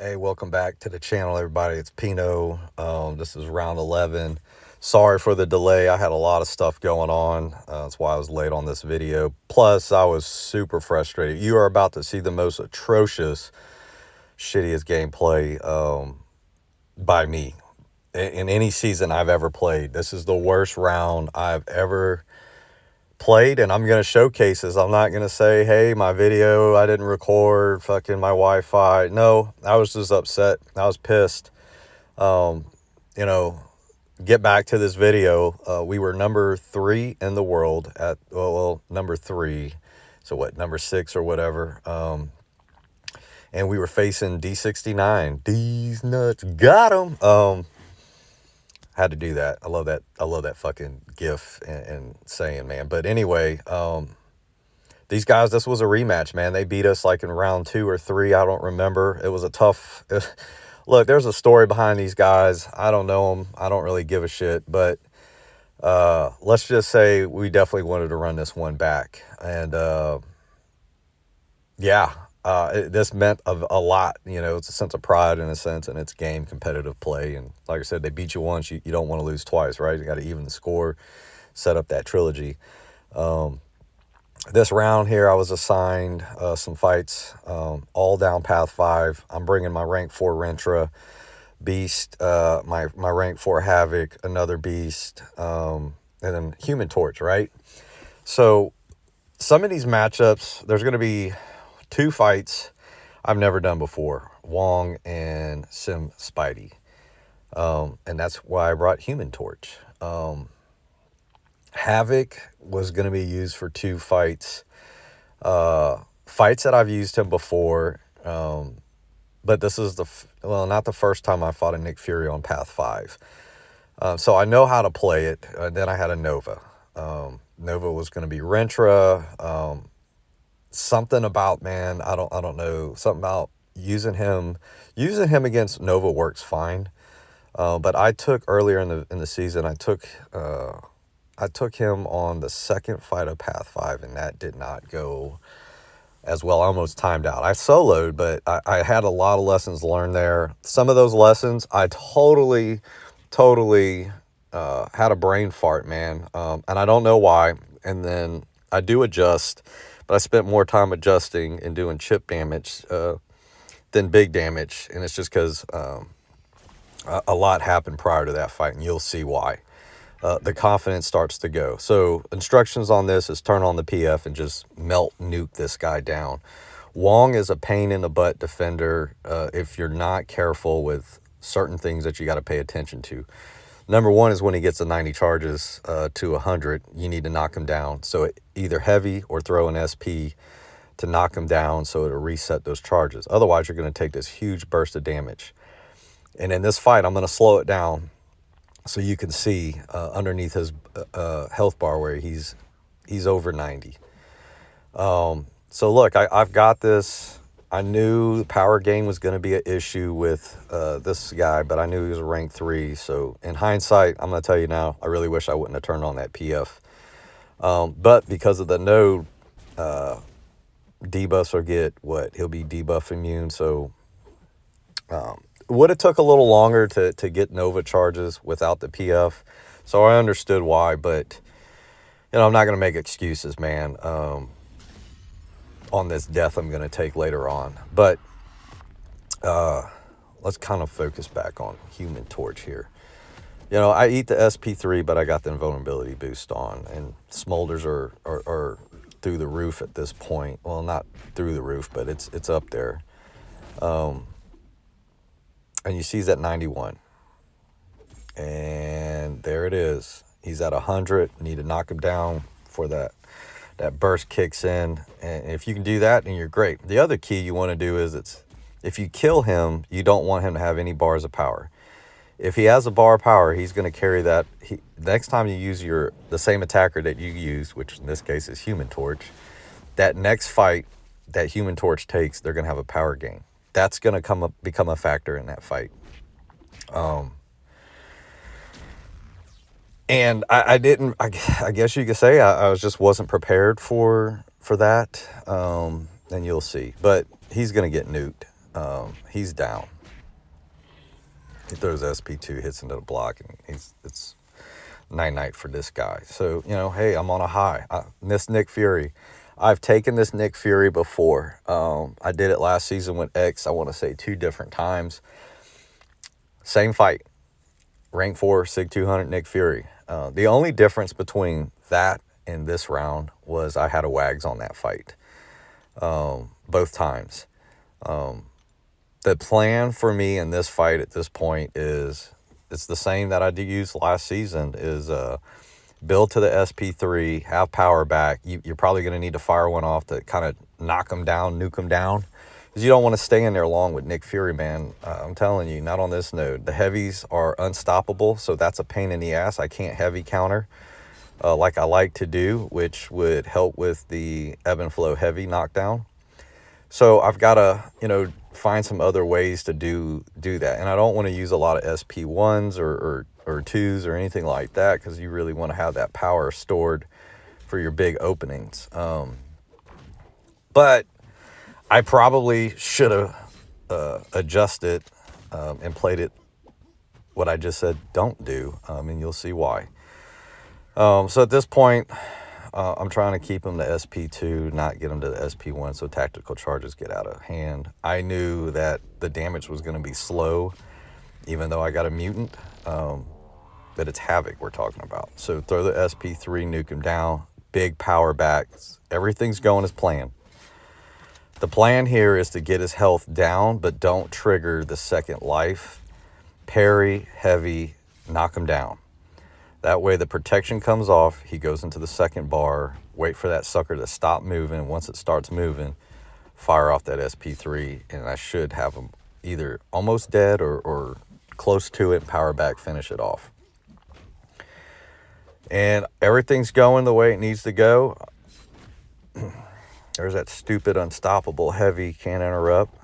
Hey, welcome back to the channel, everybody. It's Pino. This is round 11. Sorry for the delay. I had a lot of stuff going on. That's why I was late on this video. Plus, I was super frustrated. You are about to see the most atrocious, shittiest gameplay by me in any season I've ever played. This is the worst round I've ever played, and I'm going to showcase this. I'm not going to say, hey, my video, I didn't record, fucking my Wi-Fi. No, I was just upset. I was pissed. You know, get back to this video. We were number 3 in the world at, well, number 3. So what, number 6 or whatever. And we were facing D69. These nuts got them. Had to do that. I love that fucking gif and saying, man. But anyway, these guys, this was a rematch, man. They beat us like in round 2 or 3. I don't remember. It was a tough. Look, there's a story behind these guys. I don't know them. I don't really give a shit. But let's just say we definitely wanted to run this one back. And yeah. This meant a lot, you know. It's a sense of pride in a sense, and it's game competitive play. And like I said, they beat you once, you don't want to lose twice, right? You got to even the score, set up that trilogy. This round here, I was assigned some fights, all down path 5. I'm bringing my rank 4 Rentra beast, my rank 4 Havoc, another beast, and then Human Torch, right? So some of these matchups, there's going to be 2 fights I've never done before, Wong and Sim Spidey. And that's why I brought Human Torch. Havoc was going to be used for 2 fights. Fights that I've used him before. But this is not the first time I fought a Nick Fury on Path 5. So I know how to play it. Then I had a Nova. Nova was going to be Rentra. Something about, man, I don't know, something about using him against Nova works fine. But I took earlier in the season, I took him on the second fight of Path 5, and that did not go as well. I almost timed out. I soloed, but I had a lot of lessons learned there. Some of those lessons I totally had a brain fart, man. And I don't know why. And then I do adjust, but I spent more time adjusting and doing chip damage than big damage. And it's just because a lot happened prior to that fight, and you'll see why. The confidence starts to go. So instructions on this is turn on the PF and just nuke this guy down. Wong is a pain in the butt defender if you're not careful with certain things that you got to pay attention to. Number 1 is when he gets the 90 charges to 100, you need to knock him down. So either heavy or throw an SP to knock him down so it'll reset those charges. Otherwise, you're going to take this huge burst of damage. And in this fight, I'm going to slow it down so you can see underneath his health bar where he's over 90. So look, I've got this. I knew the power gain was going to be an issue with this guy, but I knew he was a rank 3. So in hindsight, I'm going to tell you now, I really wish I wouldn't have turned on that PF. But because of the node, debuffs will get what? He'll be debuff immune. So would have took a little longer to get Nova charges without the PF. So I understood why, but you know, I'm not going to make excuses, man. On this death I'm going to take later on. But let's kind of focus back on Human Torch here. You know, I eat the SP3, but I got the invulnerability boost on, and smolders are through the roof at this point. Well, not through the roof, but it's up there. And you see he's at 91. And there it is. He's at 100. Need to knock him down for that burst kicks in, and if you can do that, then you're great. The other key you want to do is if you kill him, you don't want him to have any bars of power. If he has a bar of power, he's going to carry that. Next time you use the same attacker that you use, which in this case is Human Torch, that next fight that Human Torch takes, they're going to have a power gain. That's going to become a factor in that fight. And I guess you could say I just wasn't prepared for that. And you'll see. But he's going to get nuked. he's down. He throws SP2, hits into the block, and it's night for this guy. So, you know, hey, I'm on a high. This Nick Fury, I've taken this Nick Fury before. I did it last season with X, I want to say 2 different times. Same fight. Rank 4, SIG 200 Nick Fury. The only difference between that and this round was I had a WAGs on that fight. Both times. The plan for me in this fight at this point is, it's the same that I did use last season, is build to the SP3, have power back. You're probably going to need to fire one off to kind of knock them down, nuke them down, because you don't want to stay in there long with Nick Fury, man. I'm telling you, not on this node. The heavies are unstoppable, so that's a pain in the ass. I can't heavy counter like I like to do, which would help with the ebb and flow heavy knockdown. So I've got to, you know, find some other ways to do that. And I don't want to use a lot of SP1s or 2s or anything like that, because you really want to have that power stored for your big openings. But I probably should have adjusted and played it what I just said don't do, and you'll see why. So at this point, I'm trying to keep them to SP2, not get them to the SP1, so tactical charges get out of hand. I knew that the damage was going to be slow, even though I got a mutant, but it's Havoc we're talking about. So throw the SP3, nuke him down, big power backs. Everything's going as planned. The plan here is to get his health down, but don't trigger the second life. Parry, heavy, knock him down. That way the protection comes off, he goes into the second bar, wait for that sucker to stop moving. Once it starts moving, fire off that SP3, and I should have him either almost dead or close to it, power back, finish it off. And everything's going the way it needs to go. There's that stupid unstoppable heavy, can't interrupt.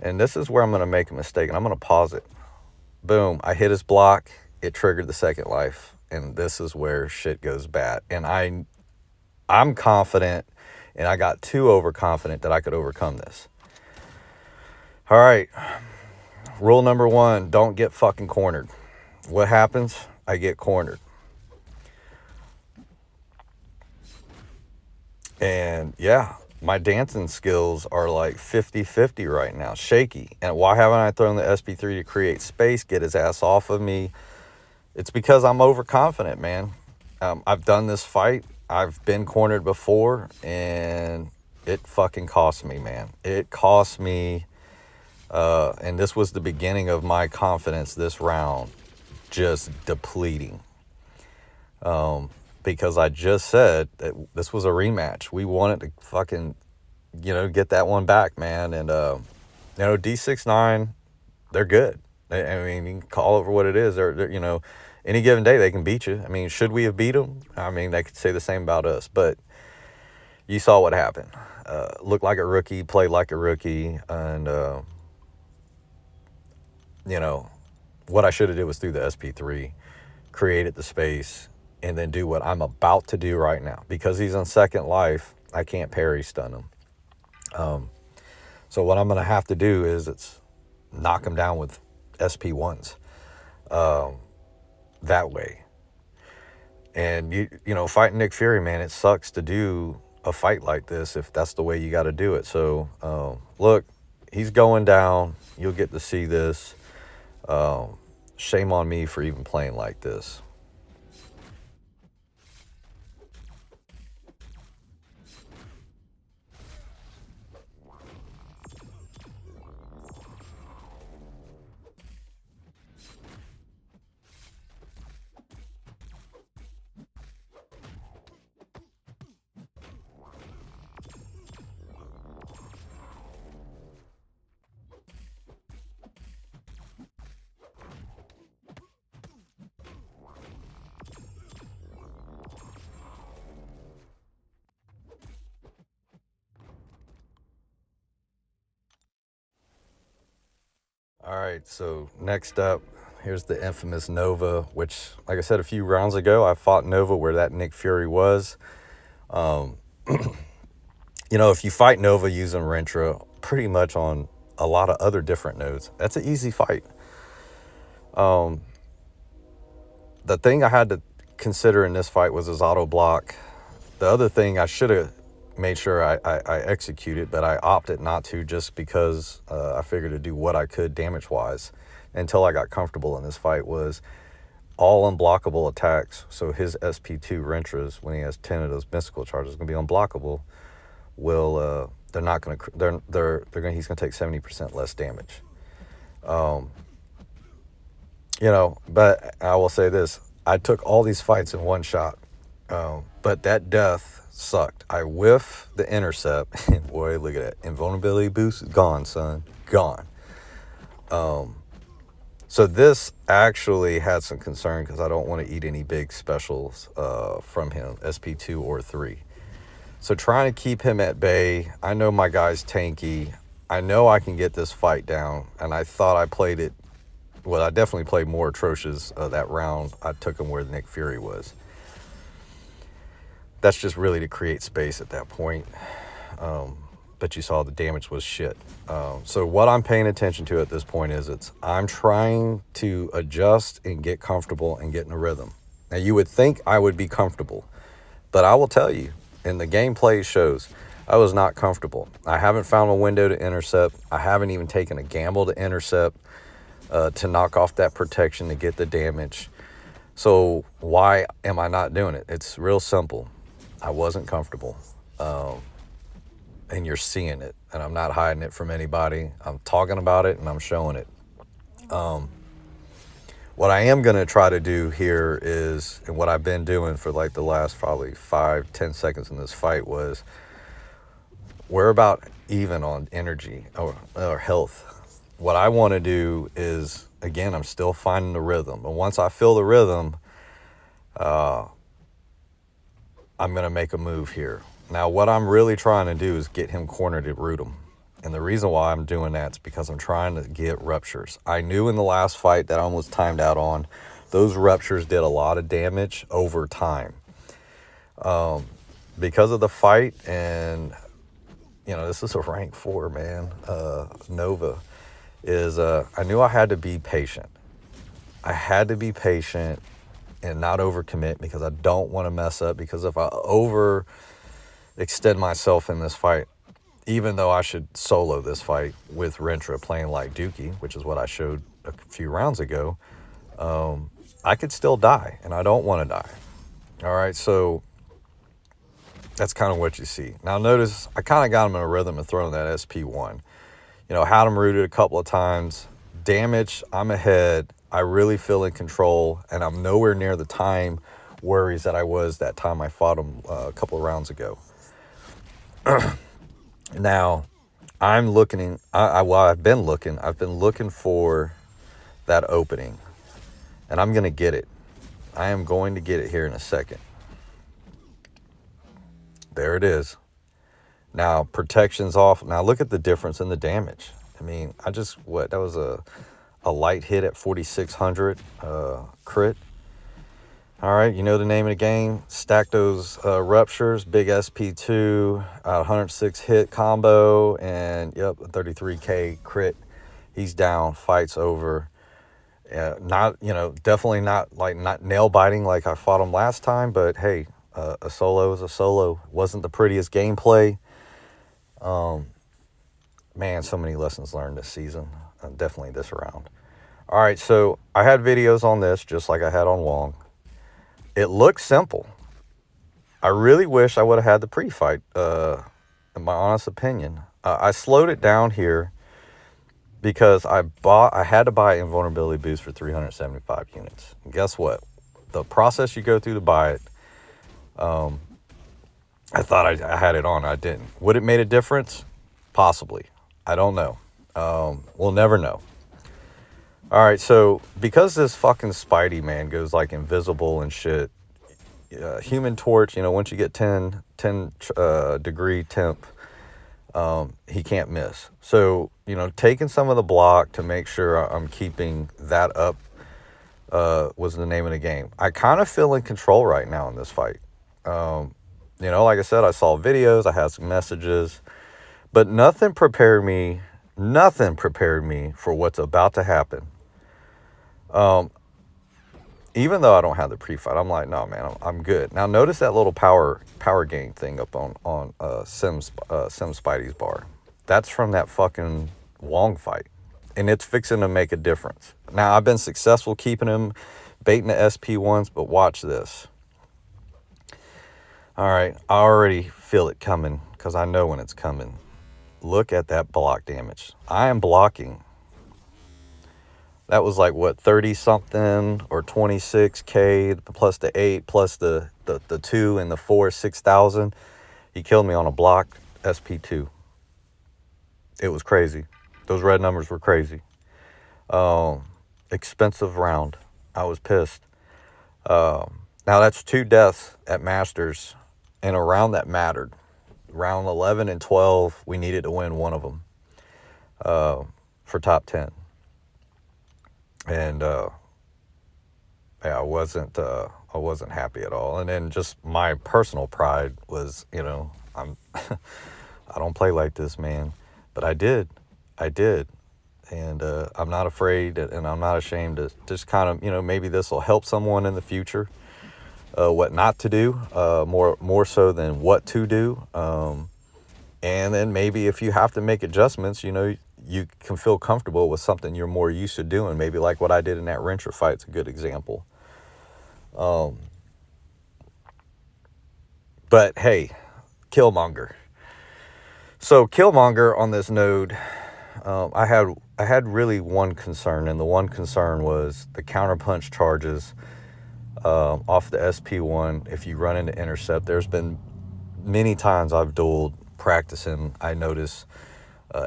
And this is where I'm going to make a mistake, and I'm going to pause it. Boom, I hit his block. It triggered the second life, and this is where shit goes bad. And I'm confident, and I got too overconfident that I could overcome this. All right, rule number 1, don't get fucking cornered. What happens? I get cornered. And yeah, my dancing skills are like 50-50 right now, shaky. And why haven't I thrown the SP3 to create space, get his ass off of me? It's because I'm overconfident, man. I've done this fight. I've been cornered before, and it fucking cost me, man. It cost me, and this was the beginning of my confidence this round just depleting. Because I just said that this was a rematch. We wanted to fucking, you know, get that one back, man. And, you know, D69, they're good. I mean, you can call it for what it is. They're, you know, any given day they can beat you. I mean, should we have beat them? I mean, they could say the same about us, but you saw what happened. Looked like a rookie, played like a rookie, and you know, what I should have did was through the SP3, created the space, and then do what I'm about to do right now. Because he's on second life, I can't parry stun him. So what I'm going to have to do is knock him down with SP1s. That way. And you know, fighting Nick Fury, man, it sucks to do a fight like this if that's the way you got to do it. So look, he's going down. You'll get to see this. Shame on me for even playing like this. All right, so next up, here's the infamous Nova, which, like I said a few rounds ago, I fought Nova where that Nick Fury was. You know, if you fight Nova using Rentra, pretty much on a lot of other different nodes. That's an easy fight. The thing I had to consider in this fight was his auto block. The other thing I should have made sure I executed, but I opted not to, just because I figured to do what I could damage-wise until I got comfortable in this fight, was all unblockable attacks. So his SP2 Rentras, when he has 10 of those mystical charges, going to be unblockable. Will they're not going to he's going to take 70% less damage. You know, but I will say this: I took all these fights in one shot, but that death sucked. I whiff the intercept, and boy, look at that invulnerability boost is gone, son, gone. So this actually had some concern because I don't want to eat any big specials from him, SP2 or 3. So trying to keep him at bay. I know my guy's tanky. I know I can get this fight down, and I thought I played it. Well, I definitely played more atrocious that round. I took him where Nick Fury was. That's just really to create space at that point. But you saw the damage was shit. So what I'm paying attention to at this point is I'm trying to adjust and get comfortable and get in a rhythm. Now, you would think I would be comfortable, but I will tell you, and the gameplay shows, I was not comfortable. I haven't found a window to intercept. I haven't even taken a gamble to intercept, to knock off that protection to get the damage. So why am I not doing it? It's real simple. I wasn't comfortable. And you're seeing it, and I'm not hiding it from anybody. I'm talking about it, and I'm showing it. What I am going to try to do here is, and what I've been doing for like the last probably 5-10 seconds in this fight, was we're about even on energy or health. What I want to do is, again, I'm still finding the rhythm. But once I feel the rhythm, I'm going to make a move here. Now, what I'm really trying to do is get him cornered to root him. And the reason why I'm doing that is because I'm trying to get ruptures. I knew in the last fight that I almost timed out on, those ruptures did a lot of damage over time. Because of the fight, and, you know, this is a rank 4, man. Nova is, I knew I had to be patient. I had to be patient and not overcommit, because I don't want to mess up. Because if I extend myself in this fight, even though I should solo this fight with Rentra playing like Dookie, which is what I showed a few rounds ago, I could still die, and I don't want to die. All right, so that's kind of what you see. Now notice I kind of got him in a rhythm of throwing that SP1. You know, had him rooted a couple of times. Damage, I'm ahead. I really feel in control, and I'm nowhere near the time worries that I was that time I fought him a couple of rounds ago. Now, I'm looking. I've been looking for that opening, and I'm gonna get it. I am going to get it here in a second. There it is. Now, protection's off. Now, look at the difference in the damage. I mean, that was a light hit at 4,600 crit. All right, you know the name of the game. Stack those ruptures, big SP2, 106 hit combo, and yep, a 33k crit. He's down, fight's over. Not, you know, definitely not nail biting like I fought him last time, but hey, a solo is a solo. Wasn't the prettiest gameplay. Man, so many lessons learned this season. Definitely this round. All right, so I had videos on this just like I had on Wong. It looks simple. I really wish I would have had the pre-fight, in my honest opinion. I slowed it down here because I had to buy invulnerability boost for 375 units. And guess what? The process you go through to buy it, I thought I had it on. I didn't. Would it made a difference? Possibly. I don't know. We'll never know. All right, so because this fucking Spidey, man, goes like invisible and shit, Human Torch, you know, once you get 10 degree temp, he can't miss. So, you know, taking some of the block to make sure I'm keeping that up was the name of the game. I kind of feel in control right now in this fight. You know, like I said, I saw videos, I had some messages, but nothing prepared me Nothing prepared me for what's about to happen. Um, even though I don't have the pre-fight, I'm like, no, man, I'm good. Now notice that little power gain thing up on Sim Spidey's bar. That's from that fucking Wong fight, and it's fixing to make a difference. Now I've been successful keeping him baiting the SP1s, but watch this. All right, I already feel it coming because I know when it's coming. Look at that block damage. I am blocking. That was like what, 30 something or 26k plus the 8 plus the 2 and the 4, 6,000. He killed me on a block SP2. It was crazy. Those red numbers were crazy. Expensive round. I was pissed. Now that's 2 deaths at Masters in a round that mattered. Round 11 and 12, we needed to win one of them for top 10. And yeah, I wasn't happy at all. And then just my personal pride was, you know, I don't play like this, man, but I did, and I'm not afraid, and I'm not ashamed to just kind of, you know, maybe this will help someone in the future, what not to do, more so than what to do, and then maybe if you have to make adjustments, you know, you can feel comfortable with something you're more used to doing. Maybe like what I did in that wrencher fight's a good example. But hey, Killmonger. So Killmonger on this node, I had really one concern, and the one concern was the counterpunch charges off the SP1. If you run into intercept, there's been many times I've dueled practicing. I notice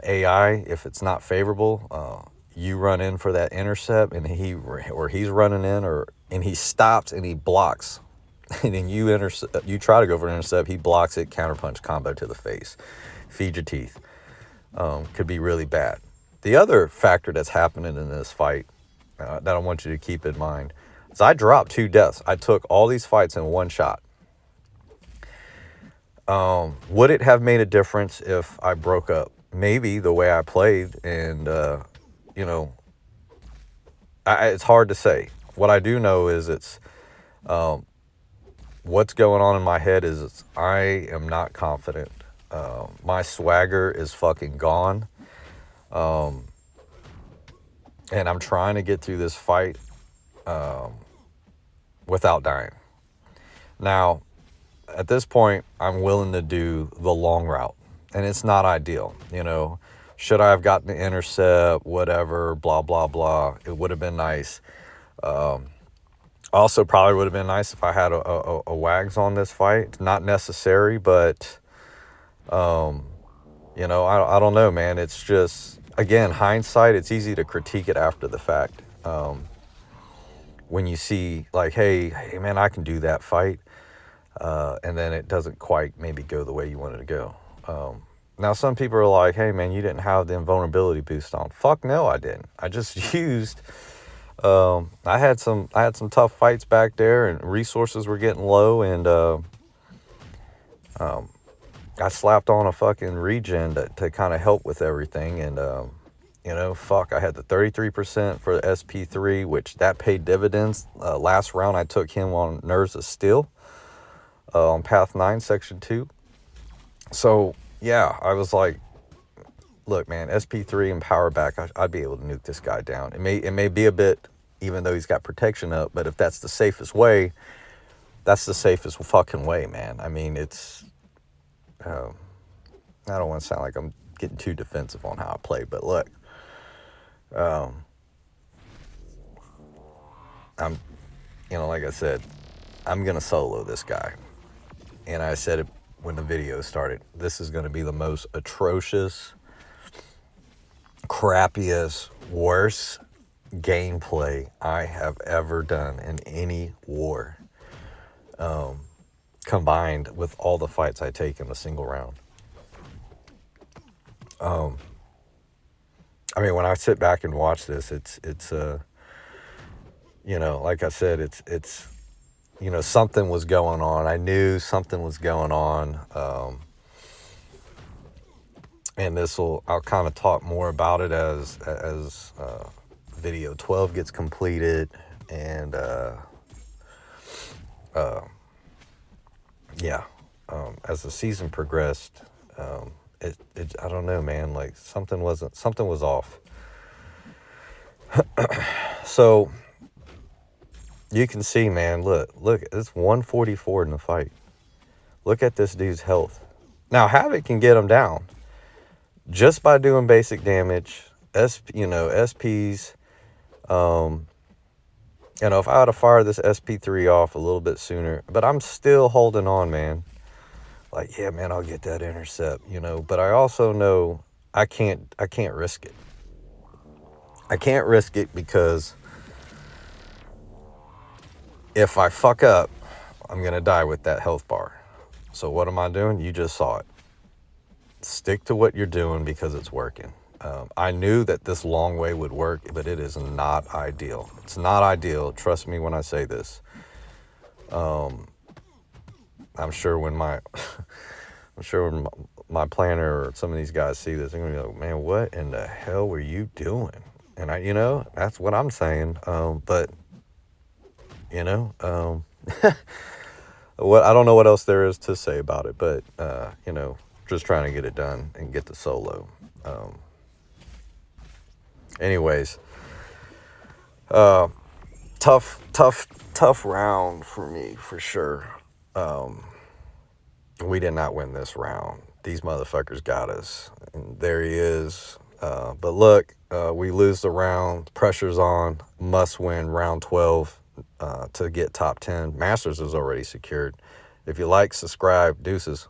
AI, if it's not favorable, you run in for that intercept, and he's running in, and he stops and he blocks, and then you try to go for an intercept, he blocks it, counterpunch combo to the face, feed your teeth. Could be really bad. The other factor that's happening in this fight that I want you to keep in mind is I dropped 2 deaths. I took all these fights in one shot. Would it have made a difference if I broke up? Maybe, the way I played, and you know, it's hard to say. What I do know is it's what's going on in my head is I am not confident. My swagger is fucking gone, and I'm trying to get through this fight without dying. Now, at this point, I'm willing to do the long route, and it's not ideal, you know. Should I have gotten the intercept, whatever, blah blah blah, it would have been nice. Also probably would have been nice if I had a wags on this fight. Not necessary, but you know, I don't know, man. It's just, again, hindsight, it's easy to critique it after the fact. When you see like, hey man, I can do that fight, and then it doesn't quite maybe go the way you wanted to go. Now some people are like, hey man, you didn't have the invulnerability boost on. Fuck no, I didn't. I just used, I had some tough fights back there, and resources were getting low, and I slapped on a fucking regen to kind of help with everything. And you know, fuck, I had the 33% for the SP3, which that paid dividends. Last round I took him on Nerves of Steel on Path 9, Section 2. So yeah, I was like, look man, SP3 and power back, I'd be able to nuke this guy down. It may be a bit, even though he's got protection up, but if that's the safest way, that's the safest fucking way, man. I mean, it's, I don't want to sound like I'm getting too defensive on how I play, but look, I'm, you know, like I said, I'm going to solo this guy. And I said it when the video started, this is going to be the most atrocious, crappiest, worst gameplay I have ever done in any war, combined with all the fights I take in a single round. I mean, when I sit back and watch this, it's you know, like I said, it's you know, something was going on. I knew something was going on. and I'll kind of talk more about it as video 12 gets completed, and yeah, as the season progressed, I don't know, man, like something was off. So you can see, man, look, it's 144 in the fight. Look at this dude's health. Now Havoc can get him down just by doing basic damage, SPs. If I had to fire this SP3 off a little bit sooner, but I'm still holding on, man. Like, yeah, man, I'll get that intercept, but I also know I can't risk it. I can't risk it because if I fuck up, I'm going to die with that health bar. So what am I doing? You just saw it. Stick to what you're doing because it's working. I knew that this long way would work, but it is not ideal. It's not ideal. Trust me when I say this. I'm sure when my planner or some of these guys see this, they're gonna be like, man, what in the hell were you doing? And that's what I'm saying. But what I don't know what else there is to say about it, but just trying to get it done and get the solo. Anyways, tough round for me, for sure. We did not win this round. These motherfuckers got us. And there he is. But look, we lose the round. Pressure's on. Must win round 12 to get top 10. Masters is already secured. If you like, subscribe. Deuces.